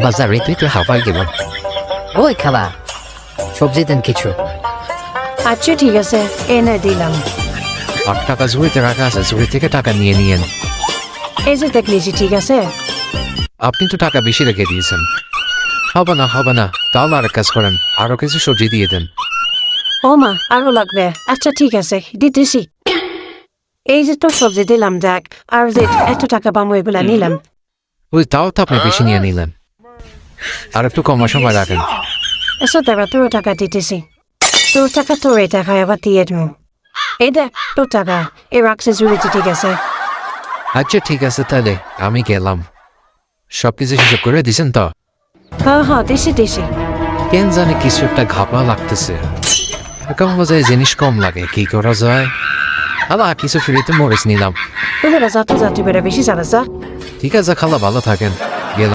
বাজারে তুই তো হাওয়াই গেল ওই খালা সবজি দেন কিছু আচ্ছা ঠিক আছে এনে দিলাম 8 টাকা ঝুড়িতে রাখা আছে ঝুড়ি থেকে টাকা নিয়ে নিয়েন এই যে দেখলেছি ঠিক আছে আপনি তো টাকা বেশি রেখে দিয়েছেন হবে না তাহলে আর এক কাজ করেন আরো কিছু সবজি দিয়ে দেন ও মা আরো লাগবে আচ্ছা ঠিক আছে দিতেছি এই যে তো সবজি দিলাম দেখ আর যে এত টাকা পাবো এগুলা নিলাম ওই তাও তো আপনি বেশি নিয়ে নিলেন আর একটু কম সময় রাখেন এসো দেবা তোর টাকা দিতেছি তোর টাকা তোর এই টাকা আবার দিয়ে দেবো এই দেখ তোর টাকা এই রাখছে জুড়েছি ঠিক আছে আচ্ছা ঠিক আছে তাহলে আমি গেলাম সবকিছু হিসাব করে দিছেন তো হ্যাঁ দিছি কেন জানে কিছু একটা ঘাপলা লাগতেছে কেমন বোঝায় জিনিস কম লাগে কি করা যায় আবার কিছু ফ্রিতে মরিচ নিলাম তোমরা যাতে বেড়া বেশি জানাস যা ঠিক আছে খালা ভালো থাকেন